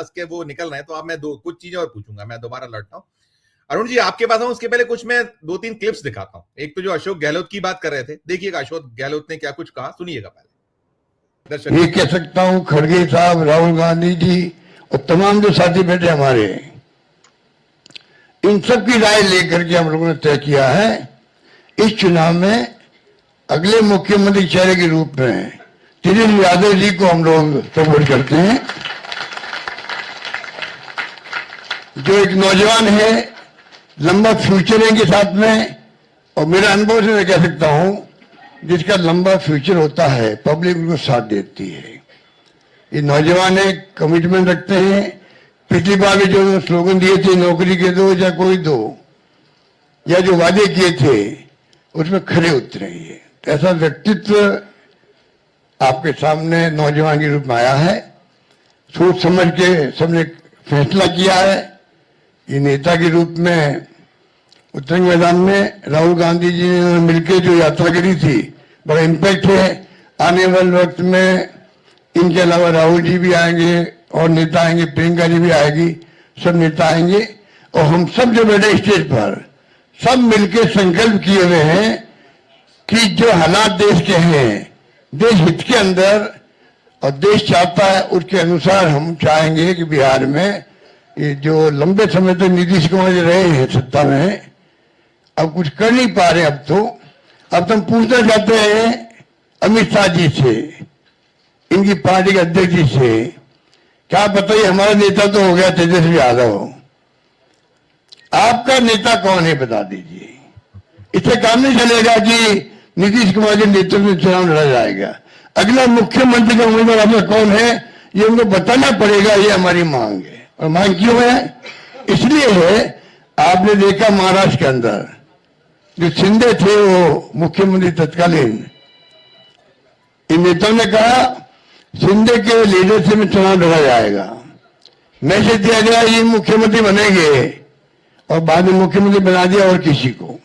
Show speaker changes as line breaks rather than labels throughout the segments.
के वो निकल रहे हैं, तो अब मैं कुछ चीजें और पूछूंगा, मैं दोबारा लौटता हूँ। अरुण जी आपके पास हूं, उसके पहले कुछ मैं 2-3 क्लिप्स दिखाता हूं। एक तो जो अशोक गहलोत की बात कर रहे थे, देखिएगा अशोक गहलोत ने क्या कुछ कहा, सुनिएगा पहले।
ये कह सकता हूं खड़गे साहब, राहुल गांधी जी और तमाम जो साथी बैठे हमारे, इन सब की राय लेकर के हम लोगों ने तय किया है इस चुनाव में अगले मुख्यमंत्री चेहरे के रूप में तेजस्वी यादव जी को हम लोग सपोर्ट करते हैं, जो एक नौजवान है, लंबा फ्यूचर है इनके साथ में। और मेरा अनुभव से मैं कह सकता हूं जिसका लंबा फ्यूचर होता है पब्लिक उनको साथ देती है। ये नौजवान है, कमिटमेंट रखते हैं। पिछली बार भी जो स्लोगन दिए थे, नौकरी के दो या कोई दो, या जो वादे किए थे उसमें खरे उतरे। ये ऐसा व्यक्तित्व आपके सामने नौजवान के रूप में आया है। सोच समझ के सबने फैसला किया है। ये नेता के रूप में उत्तरंग मैदान में राहुल गांधी जी ने मिलकर जो यात्रा करी थी, बड़ा इम्पैक्ट है। आने वाले वक्त में इनके अलावा राहुल जी भी आएंगे और नेता आएंगे, प्रियंका जी भी आएगी, सब नेता आएंगे। और हम सब जो बैठे स्टेज पर, सब मिलकर संकल्प किए हुए हैं कि जो हालात देश के हैं, देश हित के अंदर और देश चाहता है उसके अनुसार हम चाहेंगे कि बिहार में ये जो लंबे समय तक नीतीश कुमार जी रहे हैं सत्ता में, अब कुछ कर नहीं पा रहे। अब हम पूछना चाहते हैं अमित शाह जी से, इनकी पार्टी के अध्यक्ष जी से, क्या बताइए हमारा नेता तो हो गया तेजस्वी यादव, आपका नेता कौन है बता दीजिए। इससे काम नहीं चलेगा कि नीतीश कुमार के नेतृत्व में चुनाव लड़ा जाएगा। अगला मुख्यमंत्री का उम्मीदवार आपका कौन है ये उनको बताना पड़ेगा, ये हमारी मांग है। और मांग क्यों है? इसलिए है, आपने देखा महाराष्ट्र के अंदर जो शिंदे थे वो मुख्यमंत्री तत्कालीन, इन नेताओं ने कहा शिंदे के लीडरशिप में चुनाव लड़ा जाएगा। मैसेज दिया गया ये मुख्यमंत्री बनेंगे और बाद में मुख्यमंत्री बना दिया और किसी को।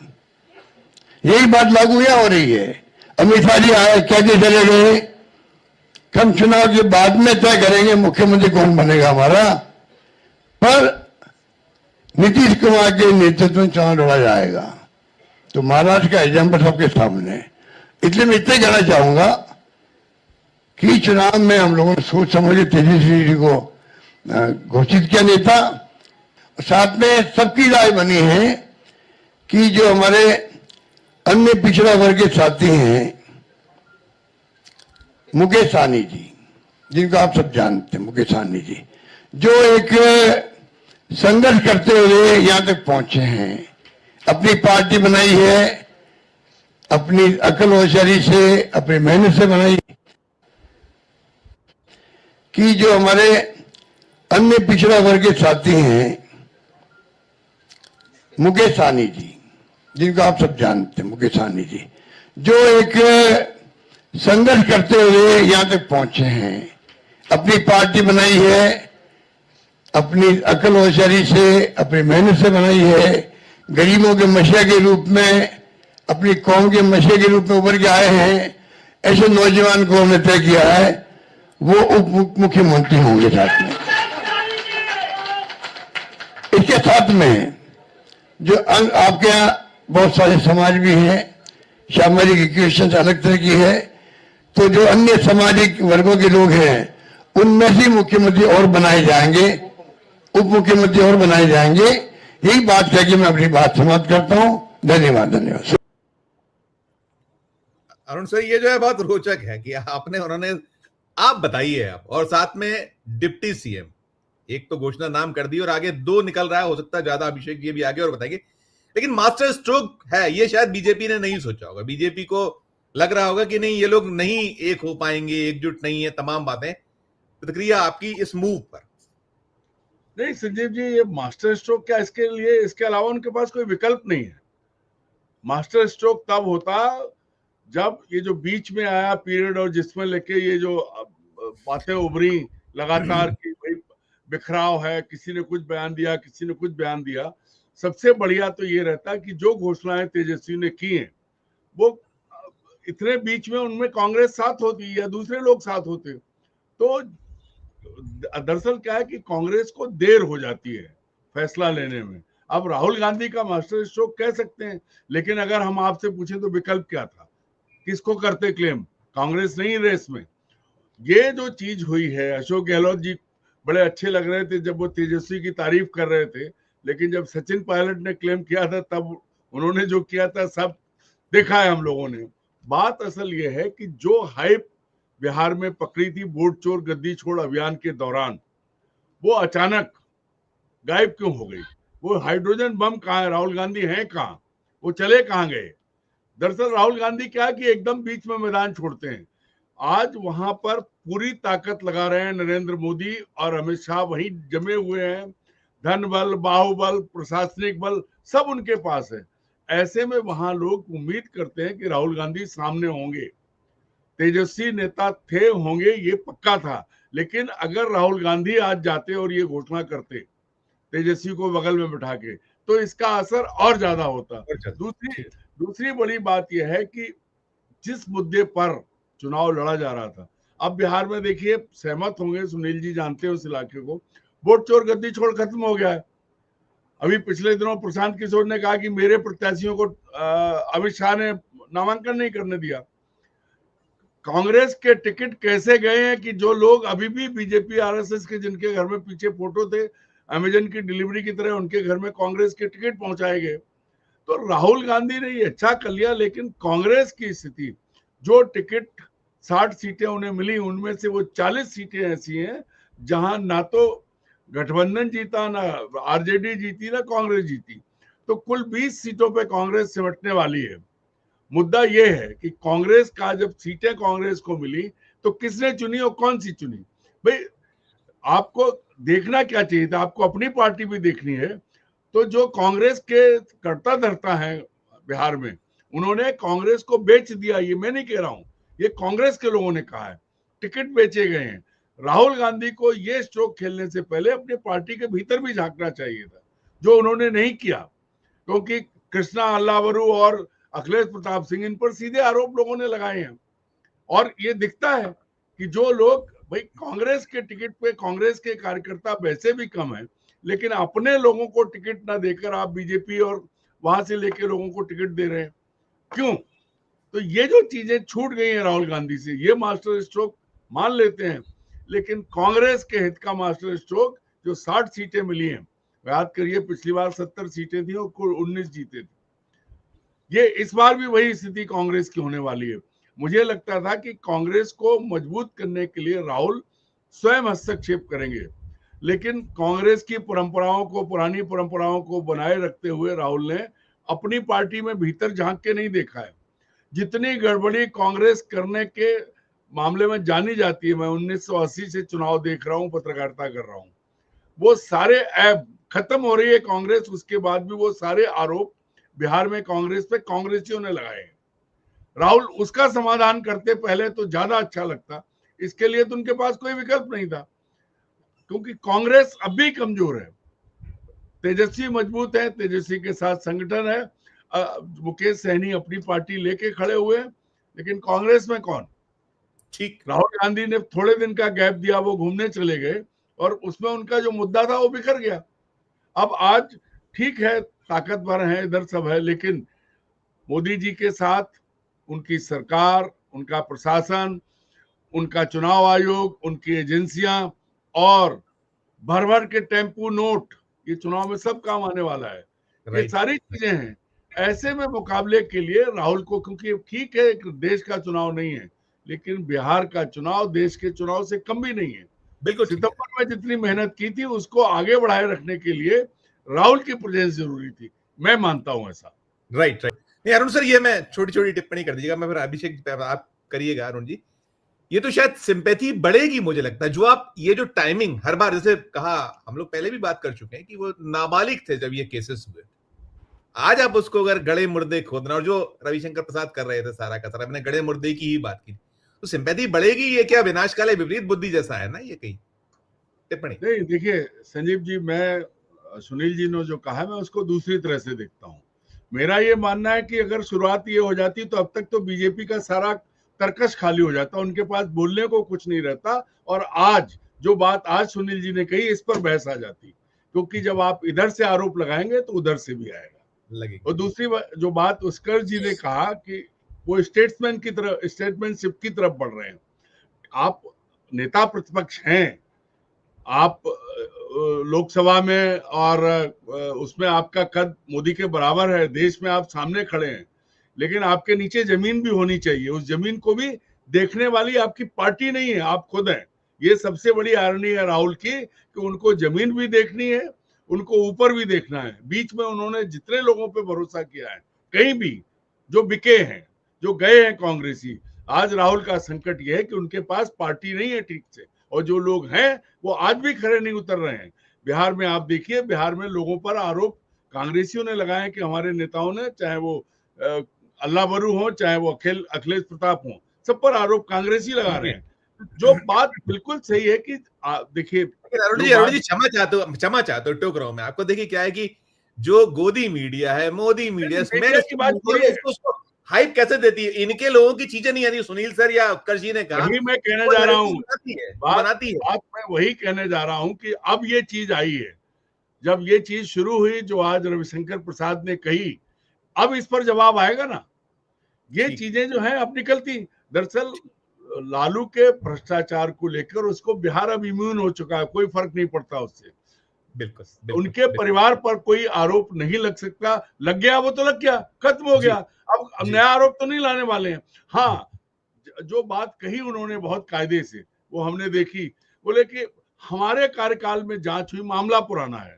यही बात लागू या हो रही है। अमित शाह जी आए, कैसे चले गए, हम चुनाव के बाद में तय करेंगे मुख्यमंत्री कौन बनेगा हमारा, पर नीतीश कुमार के नेतृत्व में चुनाव लड़ा जाएगा। तो महाराष्ट्र का एग्जाम्पल सबके सामने। इसलिए मैं इतना कहना चाहूंगा कि चुनाव में हम लोगों ने सोच समझ के तेजस्वी जी को घोषित किया नेता। साथ में सबकी राय बनी है कि जो हमारे अन्य पिछड़ा वर्ग के साथी हैं, मुकेश सहनी जी, जिनको आप सब जानते हैं, मुकेश सहनी जी जो एक संघर्ष करते हुए यहां तक पहुंचे हैं, अपनी पार्टी बनाई है, अपनी अकल होशियारी से, अपनी मेहनत से बनाई, कि जो हमारे अन्य पिछड़ा वर्ग के साथी हैं, मुकेश सहनी जी, जिनको आप सब जानते हैं, मुकेश सहनी जी जो एक संघर्ष करते हुए यहां तक पहुंचे हैं, अपनी पार्टी बनाई है, अपनी अकल होशियारी से, अपनी मेहनत से बनाई है, गरीबों के मसीहा के रूप में, अपनी कौम के मसीहा के रूप में उभर के आए हैं। ऐसे नौजवान को हमने तय किया है वो उप मुख्यमंत्री होंगे। साथ में इसके साथ में जो आपके यहाँ बहुत सारे समाज भी हैं, सामाजिक इक्वेशन अलग तरह की है, तो जो अन्य सामाजिक वर्गों के लोग हैं उनमें से मुख्यमंत्री और बनाए जाएंगे, उप मुख्यमंत्री और बनाए जाएंगे। यही बात कह के मैं अपनी बात समाप्त करता हूं। धन्यवाद।
अरुण सर, ये जो है बहुत रोचक है कि आप बताइए आप, और साथ में डिप्टी सीएम एक तो घोषणा नाम कर दी और आगे 2 निकल रहा है, हो सकता है ज्यादा अभिषेक ये भी आगे और बताएंगे। लेकिन मास्टर स्ट्रोक है ये, शायद बीजेपी ने नहीं सोचा होगा। बीजेपी को लग रहा होगा कि नहीं ये लोग नहीं एक हो पाएंगे, एकजुट नहीं है, तमाम बातें। प्रतिक्रिया आपकी इस मूव पर?
नहीं संजीव जी, ये मास्टर स्ट्रोक क्या, इसके लिए इसके अलावा उनके पास कोई विकल्प नहीं है। मास्टर स्ट्रोक तब होता जब ये जो बीच में आया पीरियड और जिसमें लेके ये जो बातें उभरी लगातार कि भाई बिखराव है, किसी ने कुछ बयान दिया, किसी ने कुछ बयान दिया। सबसे बढ़िया तो ये रहता कि जो घोषणाएं तेजस्वी ने की हैं वो इतने बीच में उनमें कांग्रेस साथ होती या दूसरे लोग साथ होते, तो दरअसल क्या है कि कांग्रेस को देर हो जाती है फैसला लेने में। अब राहुल गांधी का मास्टर स्ट्रोक कह सकते हैं, लेकिन अगर हम आपसे पूछें तो विकल्प क्या था, किसको करते क्लेम? कांग्रेस नहीं रेस में। ये जो चीज हुई है, अशोक गहलोत जी बड़े अच्छे लग रहे थे जब वो तेजस्वी की तारीफ कर रहे थे, लेकिन जब सचिन पायलट ने क्लेम किया था तब उन्होंने जो किया था सब देखा है हम लोगों ने। बात असल ये है कि जो हाइप बिहार में पकड़ी थी वोट चोर गद्दी छोड़ अभियान के दौरान, वो अचानक गायब क्यों हो गई? वो हाइड्रोजन बम कहाँ है? राहुल गांधी हैं कहाँ? वो चले कहाँ गए? दरअसल राहुल गांधी क्या कि एकदम बीच में मैदान छोड़ते हैं। आज वहां पर पूरी ताकत लगा रहे हैं नरेंद्र मोदी और अमित शाह, वहीं जमे हुए हैं। धन बल, बाहुबल, प्रशासनिक बल सब उनके पास है। ऐसे में वहां लोग उम्मीद करते हैं कि राहुल गांधी सामने होंगे, तेजस्वी नेता थे, होंगे, ये पक्का था। लेकिन अगर राहुल गांधी आज जाते और ये घोषणा करते तेजस्वी को बगल में बिठा के, तो इसका असर और ज्यादा होता। दूसरी बड़ी बात यह है कि जिस मुद्दे पर चुनाव लड़ा जा रहा था, अब बिहार में देखिए, सहमत होंगे, सुनील जी जानते हैं उस इलाके को, वोट चोर गद्दी छोड़ खत्म हो गया है। अभी पिछले दिनों प्रशांत किशोर ने कहा कि मेरे प्रत्याशियों को अमित शाह ने नामांकन नहीं करने दिया। कांग्रेस के टिकट कैसे गए हैं कि जो लोग अभी भी बीजेपी आरएसएस के, जिनके घर में पीछे फोटो थे अमेजन की डिलीवरी की तरह, उनके घर में कांग्रेस के टिकट पहुंचाए गए। तो राहुल गांधी ने ये अच्छा कर लिया, लेकिन कांग्रेस की स्थिति, जो टिकट 60 सीटें उन्हें मिली, उनमें से वो 40 सीटें ऐसी हैं जहां ना तो गठबंधन जीता, ना आरजेडी जीती, ना कांग्रेस जीती। तो कुल 20 सीटों पे कांग्रेस सिमटने वाली है। मुद्दा ये है कि कांग्रेस का जब सीटें कांग्रेस को मिली तो किसने चुनी और कौन सी चुनी? भाई आपको देखना क्या चाहिए था, आपको अपनी पार्टी भी देखनी है। तो जो कांग्रेस के कर्ता धर्ता हैं बिहार में, उन्होंने कांग्रेस को बेच दिया। ये मैं नहीं कह रहा हूं, ये कांग्रेस के लोगों ने कहा है, टिकट बेचे गए हैं। राहुल गांधी को ये स्ट्रोक खेलने से पहले अपने पार्टी के भीतर भी झांकना चाहिए था, जो उन्होंने नहीं किया, क्योंकि कृष्णा अल्लावरू और अखिलेश प्रताप सिंह, इन पर सीधे आरोप लोगों ने लगाए हैं। और ये दिखता है कि जो लोग, भाई कांग्रेस के टिकट पे कांग्रेस के कार्यकर्ता वैसे भी कम है, लेकिन अपने लोगों को टिकट ना देकर आप बीजेपी और वहां से लेके लोगों को टिकट दे रहे हैं, क्यों? तो ये जो चीजें छूट गई हैं राहुल गांधी से, ये मास्टर स्ट्रोक मान लेते हैं, लेकिन कांग्रेस के हित का मास्टर स्ट्रोक, जो 60 सीटें मिली हैं, याद करिए पिछली बार 70 सीटें थी और कुल 19 जीते थे। ये इस बार भी वही स्थिति कांग्रेस की होने वाली है। मुझे लगता था कि कांग्रेस को मजबूत करने के लिए राहुल स्वयं हस्तक्षेप करेंगे, लेकिन कांग्रेस की परंपराओं को, पुरानी परंपराओं को बनाए रखते हुए राहुल ने अपनी पार्टी में भीतर झांक के नहीं देखा है। जितनी गड़बड़ी कांग्रेस करने के मामले में जानी जाती है, मैं 1980 से चुनाव देख रहा हूं, पत्रकारिता कर रहा हूं, वो सारे ऐप खत्म हो रही है कांग्रेस। उसके बाद भी वो सारे आरोप बिहार में कांग्रेस पे कांग्रेसियों ने लगाए हैं। राहुल उसका समाधान करते पहले तो ज्यादा अच्छा लगता। इसके लिए तो उनके पास कोई विकल्प नहीं था, क्योंकि कांग्रेस अब भी कमजोर है। तेजस्वी मजबूत है, तेजस्वी के साथ संगठन है, मुकेश सहनी अपनी पार्टी लेके खड़े हुए हैं, लेकिन कांग्रेस में कौन?
ठीक,
राहुल गांधी ने थोड़े दिन का गैप दिया, वो घूमने चले गए और उसमें उनका जो मुद्दा था वो बिखर गया। अब आज ठीक है, ताकतवर है, इधर सब है, लेकिन मोदी जी के साथ उनकी सरकार, उनका प्रशासन, उनका चुनाव आयोग, उनकी एजेंसियां और भर भर के टेम्पू नोट, ये चुनाव में सब काम आने वाला है। ये सारी चीजें हैं। ऐसे में मुकाबले के लिए राहुल को, क्योंकि ठीक है देश का चुनाव नहीं है, लेकिन बिहार का चुनाव देश के चुनाव से कम भी नहीं है।
बिल्कुल।
सितंबर में जितनी मेहनत की थी उसको आगे बढ़ाए रखने के लिए राहुल की प्रेजेंस जरूरी थी, मैं मानता हूं ऐसा।
राइट। नहीं अरुण सर, ये मैं छोटी छोटी टिप्पणी कर दीजिएगा, मैं फिर अभिषेक आप करिएगा। अरुण जी, ये तो शायद सिंपैथी बढ़ेगी, मुझे लगता है, जो आप ये जो टाइमिंग हर बार, जैसे कहा हम लोग पहले भी बात कर चुके हैं कि वो नाबालिग थे जब ये केसेस हुए। आज आप उसको अगर गड़े मुर्दे खोदना, और जो रविशंकर प्रसाद कर रहे थे सारा का सारा, मैंने गड़े मुर्दे की ही बात की, तो सिंपैथी बढ़ेगी। ये क्या विनाशकाले विपरीत बुद्धि जैसा है ना, ये कहीं टिप्पणी?
नहीं, देखिए संजीव जी, मैं सुनील जी ने जो कहा मैं उसको दूसरी तरह से देखता हूँ। मेरा ये मानना है कि अगर शुरुआत ये हो जाती तो अब तक तो बीजेपी का सारा तरकश खाली हो जाता, उनके पास बोलने को कुछ नहीं रहता। और आज जो बात आज सुनील जी ने कही इस पर बहस आ जाती, क्योंकि जब आप इधर से आरोप लगाएंगे तो उधर से भी आएगा। और दूसरी जो बात उत्कर्ष जी ने कहा कि वो स्टेट्समैन की तरफ, स्टेटमैनशिप की तरफ बढ़ रहे हैं। आप नेता प्रतिपक्ष हैं, आप लोकसभा में और उसमें आपका कद मोदी के बराबर है, देश में आप सामने खड़े हैं, लेकिन आपके नीचे जमीन भी होनी चाहिए। उस जमीन को भी देखने वाली आपकी पार्टी नहीं है, आप खुद हैं। ये सबसे बड़ी आयरनी है राहुल की कि उनको जमीन भी देखनी है, उनको ऊपर भी देखना है। बीच में उन्होंने जितने लोगों पे भरोसा किया है, कहीं भी जो बिके हैं, जो गए हैं कांग्रेसी, आज राहुल का संकट यह है कि उनके पास पार्टी नहीं है ठीक से, और जो लोग हैं वो आज भी खड़े नहीं उतर रहे हैं। बिहार में आप देखिए, बिहार में लोगों पर आरोप कांग्रेसियों ने लगाए कि हमारे नेताओं ने, चाहे वो अल्लाह बरू हो, चाहे वो अखिलेश प्रताप हो, सब पर आरोप कांग्रेसी लगा रहे हैं। जो बात बिल्कुल सही है कि देखिए
अरुण जी क्षमा चाहते हो टोक रहा हूं मैं आपको। देखिए क्या है कि जो गोदी मीडिया है, मोदी मीडिया
की बात
हाइप कैसे देती है, इनके लोगों की चीजें नहीं आती। सुनील सर या उत्कर्ष जी ने कहा,
वही मैं कहने जा रहा हूँ,
बनाती है।
बात मैं वही कहने जा रहा हूँ कि अब ये चीज आई है, जब ये चीज शुरू हुई जो आज रविशंकर प्रसाद ने कही, अब इस पर जवाब आएगा ना। ये चीजें जो है अब निकलती, दरअसल लालू के भ्रष्टाचार को लेकर उसको बिहार अब इम्यून हो चुका है, कोई फर्क नहीं पड़ता उससे।
बिल्कुल
उनके परिवार पर कोई आरोप नहीं लग सकता, लग गया वो तो लग गया, खत्म हो गया। अब नया आरोप तो नहीं लाने वाले हैं। हाँ, जो बात कही उन्होंने बहुत कायदे से, वो हमने देखी, बोले कि हमारे कार्यकाल में जांच हुई, मामला पुराना है,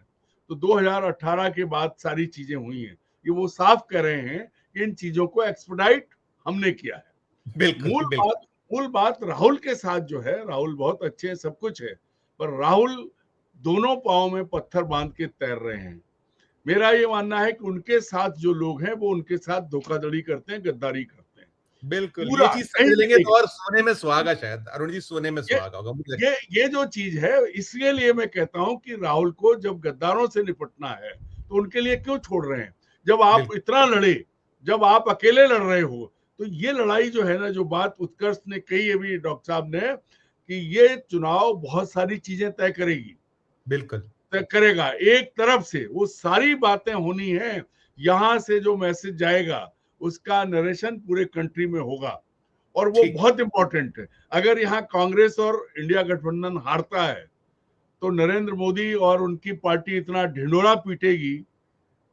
तो 2018 के बाद सारी चीजें हुई हैं। ये वो साफ कर रहे हैं कि इन चीजों को एक्सपेडाइट हमने किया है। मूल बात राहुल के साथ जो है, राहुल बहुत अच्छे हैं, सब कुछ है, पर राहुल दोनों पांव में पत्थर बांध के तैर रहे हैं। मेरा ये मानना है कि उनके साथ जो लोग हैं वो उनके साथ धोखाधड़ी करते हैं, गद्दारी करते हैं।
बिल्कुल, ये चीज समझ लेंगे तो और सोने में सुहागा, शायद अरुण जी सोने में सुहागा होगा।
ये जो चीज है, इसके लिए मैं कहता हूं कि राहुल को जब गद्दारों से निपटना है तो उनके लिए क्यों छोड़ रहे हैं? जब आप इतना लड़े, जब आप अकेले लड़ रहे हो, तो ये लड़ाई जो है ना, जो बात उत्कर्ष ने कही अभी डॉक्टर साहब ने, कि ये चुनाव बहुत सारी चीजें तय करेगी,
बिल्कुल
तय करेगा। एक तरफ से वो सारी बातें होनी है, यहां से जो मैसेज जाएगा उसका नरेशन पूरे कंट्री में होगा, और वो बहुत इंपॉर्टेंट है। अगर यहाँ कांग्रेस और इंडिया गठबंधन हारता है तो नरेंद्र मोदी और उनकी पार्टी इतना ढिंडोरा पीटेगी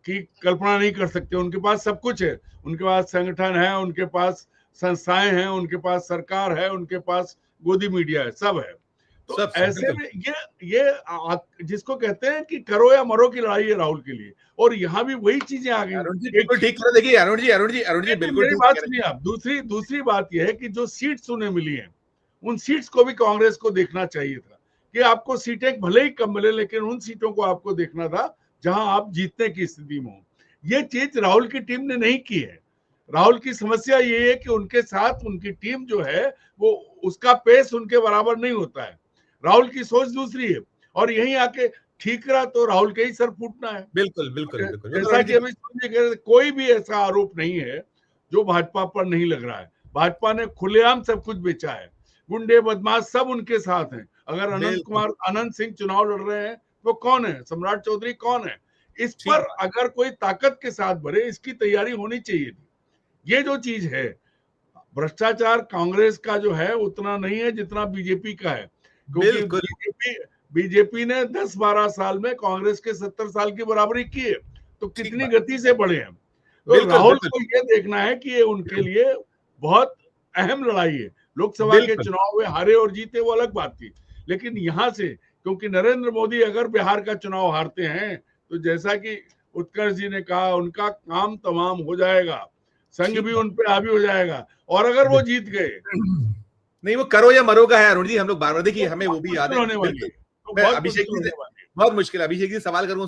कि कल्पना नहीं कर सकते। उनके पास सब कुछ है, उनके पास संगठन है, उनके पास संस्थाएं हैं, उनके पास सरकार है, उनके पास गोदी मीडिया है, सब है। तो ऐसे में ये जिसको कहते हैं कि करो या मरो की लड़ाई है राहुल के लिए, और यहाँ भी वही चीजें आ गई।
बिल्कुल ठीक है। देखिए अरुण जी बिल्कुल
मेरी बात सुनिए आप। दूसरी बात यह है कि जो सीट्स उन्हें मिली हैं, उन सीट्स को भी कांग्रेस को देखना चाहिए था कि आपको सीटें भले ही कम मिले, लेकिन उन सीटों को आपको देखना था जहां आप जीतने की स्थिति में हो। ये चीज राहुल की टीम ने नहीं की है। राहुल की समस्या ये है कि उनके साथ उनकी टीम जो है वो, उसका पेस उनके बराबर नहीं होता है। राहुल की सोच दूसरी है, और यहीं आके ठीक रहा तो राहुल के ही सर फूटना है।
बिल्कुल।
जैसा कि अभी कोई भी ऐसा आरोप नहीं है जो भाजपा पर नहीं लग रहा है। भाजपा ने खुलेआम सब कुछ बेचा है, गुंडे बदमाश सब उनके साथ हैं। अगर अनंत सिंह चुनाव लड़ रहे हैं तो कौन है? सम्राट चौधरी कौन है? इस पर अगर कोई ताकत के साथ भरे, इसकी तैयारी होनी चाहिए थी। ये जो चीज है, भ्रष्टाचार कांग्रेस का जो है उतना नहीं है जितना बीजेपी का है, क्योंकि बीजेपी ने 10-12 साल में कांग्रेस के 70 साल की बराबरी की है, तो कितनी गति से बढ़े हैं। तो राहुल को ये देखना है कि ये उनके लिए बहुत अहम लड़ाई है। लोकसभा के चुनाव में हारे और जीते वो अलग बात थी, लेकिन यहाँ से, क्योंकि नरेंद्र मोदी अगर बिहार का चुनाव हारते हैं तो जैसा कि उत्कर्ष जी ने कहा, उनका काम तमाम हो जाएगा, संघ भी उन पे हावी हो जाएगा। और अगर वो जीत गए,
नहीं वो करो या मरो का है अरुण जी। हम लोग बार बार देखिए, हमें वो भी याद है।
होने वाली है,
अभिषेक जी से बहुत मुश्किल है। अभिषेक जी सवाल करूं।